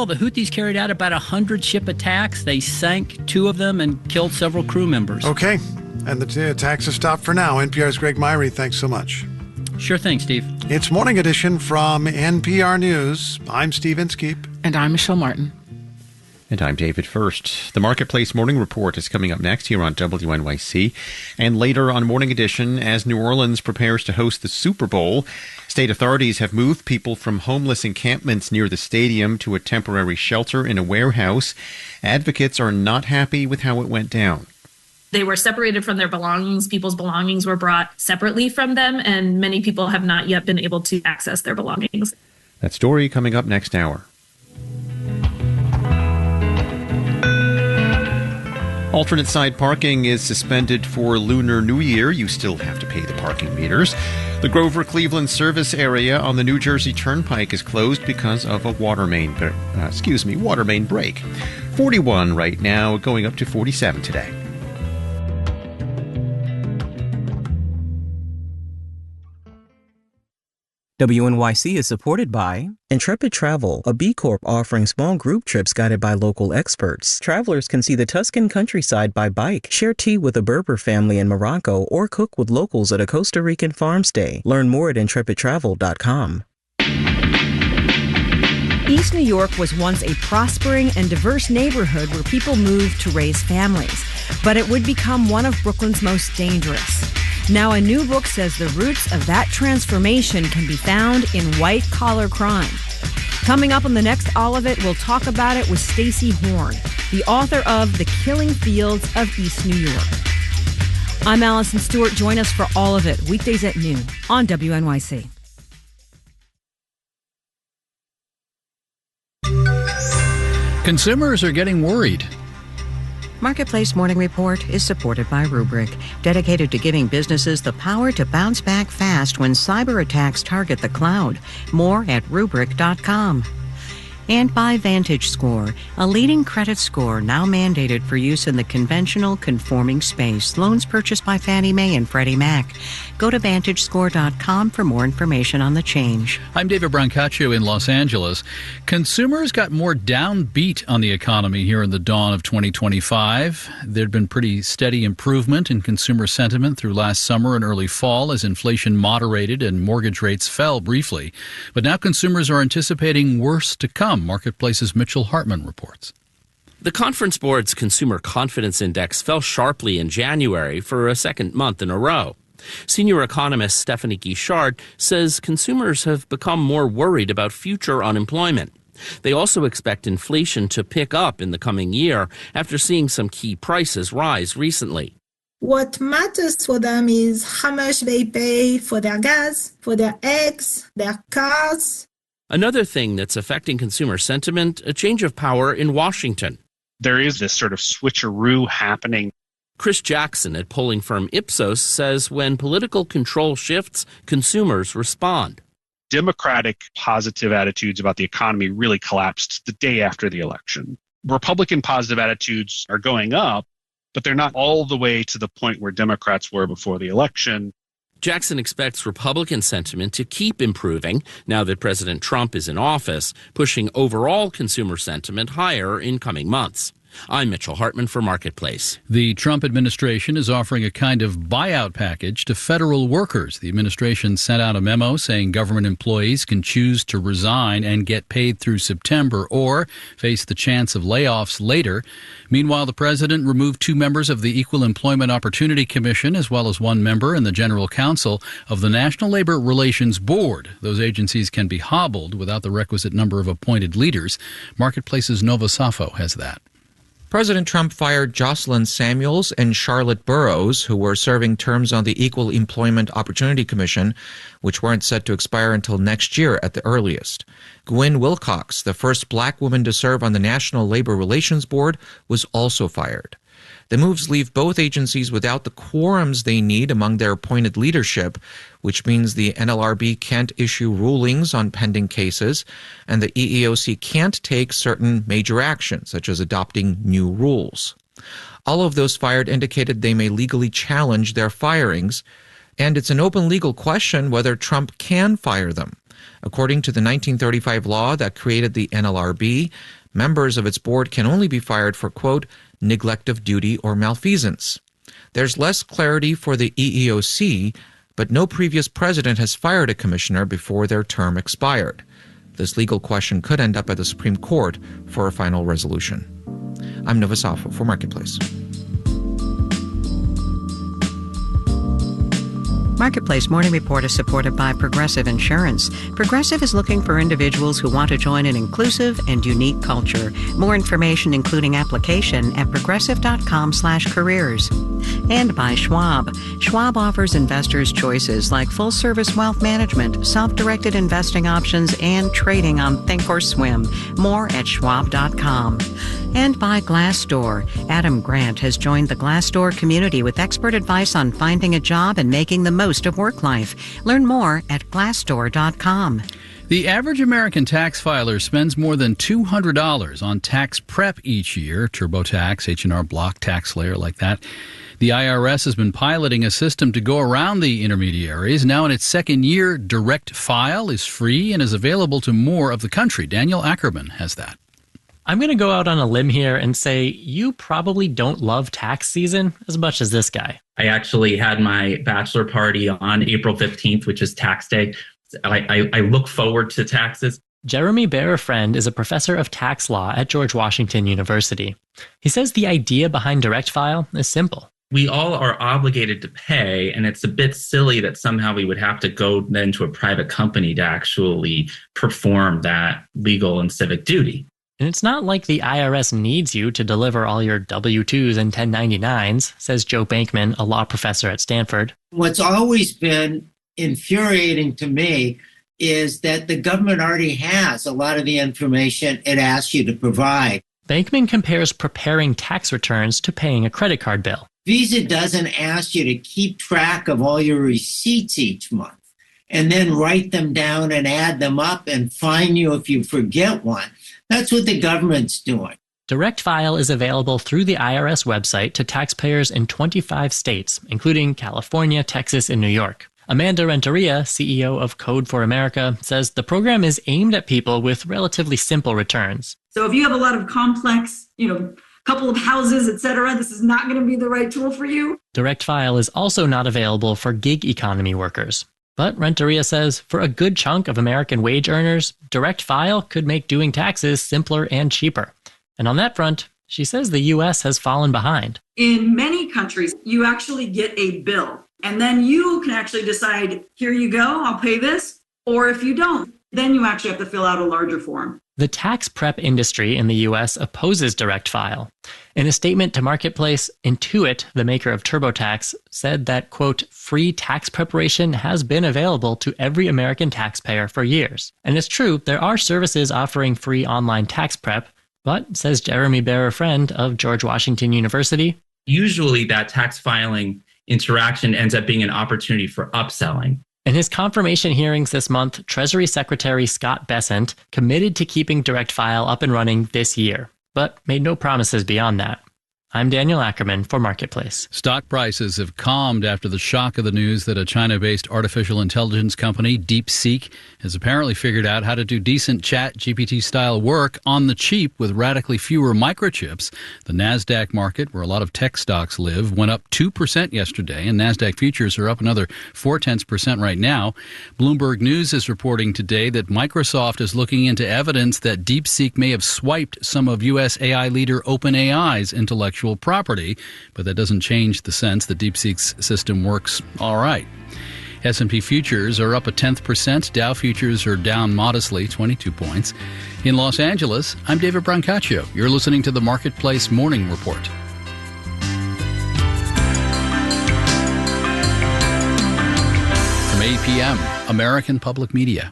Well, the Houthis carried out about 100 ship attacks. They sank 2 of them and killed several crew members. Okay, and the attacks have stopped for now. NPR's Greg Myrie, thanks so much. Sure thing, Steve. It's Morning Edition from NPR News. I'm Steve Inskeep. And I'm Michelle Martin. And I'm David First. The Marketplace Morning Report is coming up next here on WNYC. And later on Morning Edition, as New Orleans prepares to host the Super Bowl, state authorities have moved people from homeless encampments near the stadium to a temporary shelter in a warehouse. Advocates are not happy with how it went down. They were separated from their belongings. People's belongings were brought separately from them, and many people have not yet been able to access their belongings. That story coming up next hour. Alternate side parking is suspended for Lunar New Year. You still have to pay the parking meters. The Grover-Cleveland service area on the New Jersey Turnpike is closed because of a water main break. 41 right now, going up to 47 today. WNYC is supported by Intrepid Travel, a B Corp offering small group trips guided by local experts. Travelers can see the Tuscan countryside by bike, share tea with a Berber family in Morocco, or cook with locals at a Costa Rican farm stay. Learn more at intrepidtravel.com. East New York was once a prospering and diverse neighborhood where people moved to raise families, but it would become one of Brooklyn's most dangerous. Now, a new book says the roots of that transformation can be found in white-collar crime. Coming up on the next All of It, we'll talk about it with Stacey Horn, the author of The Killing Fields of East New York. I'm Allison Stewart. Join us for All of It, weekdays at noon on WNYC. Consumers are getting worried. Marketplace Morning Report is supported by Rubrik, dedicated to giving businesses the power to bounce back fast when cyber attacks target the cloud. More at Rubrik.com. And by VantageScore, a leading credit score now mandated for use in the conventional conforming space. Loans purchased by Fannie Mae and Freddie Mac. Go to VantageScore.com for more information on the change. I'm David Brancaccio in Los Angeles. Consumers got more downbeat on the economy here in the dawn of 2025. There'd been pretty steady improvement in consumer sentiment through last summer and early fall as inflation moderated and mortgage rates fell briefly. But now consumers are anticipating worse to come. Marketplace's Mitchell Hartman reports. The Conference Board's Consumer Confidence Index fell sharply in January for a second month in a row. Senior economist Stephanie Guichard says consumers have become more worried about future unemployment. They also expect inflation to pick up in the coming year after seeing some key prices rise recently. What matters for them is how much they pay for their gas, for their eggs, their cars. Another thing that's affecting consumer sentiment, a change of power in Washington. There is this sort of switcheroo happening. Chris Jackson at polling firm Ipsos says when political control shifts, consumers respond. Democratic positive attitudes about the economy really collapsed the day after the election. Republican positive attitudes are going up, but they're not all the way to the point where Democrats were before the election. Jackson expects Republican sentiment to keep improving now that President Trump is in office, pushing overall consumer sentiment higher in coming months. I'm Mitchell Hartman for Marketplace. The Trump administration is offering a kind of buyout package to federal workers. The administration sent out a memo saying government employees can choose to resign and get paid through September or face the chance of layoffs later. Meanwhile, the president removed 2 members of the Equal Employment Opportunity Commission as well as 1 member in the General Counsel of the National Labor Relations Board. Those agencies can be hobbled without the requisite number of appointed leaders. Marketplace's Nova Safo has that. President Trump fired Jocelyn Samuels and Charlotte Burrows, who were serving terms on the Equal Employment Opportunity Commission, which weren't set to expire until next year at the earliest. Gwen Wilcox, the first black woman to serve on the National Labor Relations Board, was also fired. The moves leave both agencies without the quorums they need among their appointed leadership, which means the NLRB can't issue rulings on pending cases, and the EEOC can't take certain major actions, such as adopting new rules. All of those fired indicated they may legally challenge their firings, and it's an open legal question whether Trump can fire them. According to the 1935 law that created the NLRB, members of its board can only be fired for, quote, neglect of duty or malfeasance. There's less clarity for the EEOC, but no previous president has fired a commissioner before their term expired. This legal question could end up at the Supreme Court for a final resolution. I'm Nova Safo for Marketplace. Marketplace Morning Report is supported by Progressive Insurance. Progressive is looking for individuals who want to join an inclusive and unique culture. More information, including application, at progressive.com/careers. And by Schwab. Schwab offers investors choices like full-service wealth management, self-directed investing options, and trading on Thinkorswim. More at schwab.com. And by Glassdoor. Adam Grant has joined the Glassdoor community with expert advice on finding a job and making the most of work life. Learn more at glassdoor.com. The average American tax filer spends more than $200 on tax prep each year, TurboTax, H&R Block, TaxSlayer, like that. The IRS has been piloting a system to go around the intermediaries. Now in its second year, Direct File is free and is available to more of the country. Daniel Ackerman has that. I'm going to go out on a limb here and say you probably don't love tax season as much as this guy. I actually had my bachelor party on April 15th, which is tax day. I look forward to taxes. Jeremy Berefriend is a professor of tax law at George Washington University. He says the idea behind Direct File is simple. We all are obligated to pay, and it's a bit silly that somehow we would have to go then to a private company to actually perform that legal and civic duty. And it's not like the IRS needs you to deliver all your W-2s and 1099s, says Joe Bankman, a law professor at Stanford. What's always been infuriating to me is that the government already has a lot of the information it asks you to provide. Bankman compares preparing tax returns to paying a credit card bill. Visa doesn't ask you to keep track of all your receipts each month and then write them down and add them up and fine you if you forget one. That's what the government's doing. Direct File is available through the IRS website to taxpayers in 25 states, including California, Texas, and New York. Amanda Renteria, CEO of Code for America, says the program is aimed at people with relatively simple returns. So if you have a lot of complex, couple of houses, etc., this is not going to be the right tool for you. Direct File is also not available for gig economy workers. But Renteria says for a good chunk of American wage earners, Direct File could make doing taxes simpler and cheaper. And on that front, she says the U.S. has fallen behind. In many countries, you actually get a bill, and then you can actually decide, here you go, I'll pay this. Or if you don't, then you actually have to fill out a larger form. The tax prep industry in the U.S. opposes Direct File. In a statement to Marketplace, Intuit, the maker of TurboTax, said that, quote, free tax preparation has been available to every American taxpayer for years. And it's true, there are services offering free online tax prep, but, says Jeremy Berefriend of George Washington University, usually that tax filing interaction ends up being an opportunity for upselling. In his confirmation hearings this month, Treasury Secretary Scott Bessent committed to keeping Direct File up and running this year, but made no promises beyond that. I'm Daniel Ackerman for Marketplace. Stock prices have calmed after the shock of the news that a China-based artificial intelligence company, DeepSeek, has apparently figured out how to do decent ChatGPT-style work on the cheap with radically fewer microchips. The NASDAQ market, where a lot of tech stocks live, went up 2% yesterday, and NASDAQ futures are up another 0.4% right now. Bloomberg News is reporting today that Microsoft is looking into evidence that DeepSeek may have swiped some of U.S. AI leader OpenAI's intellectual property, but that doesn't change the sense that DeepSeek's system works all right. S&P futures are up 0.1%. Dow futures are down modestly, 22 points. In Los Angeles, I'm David Brancaccio. You're listening to the Marketplace Morning Report. From APM, American Public Media.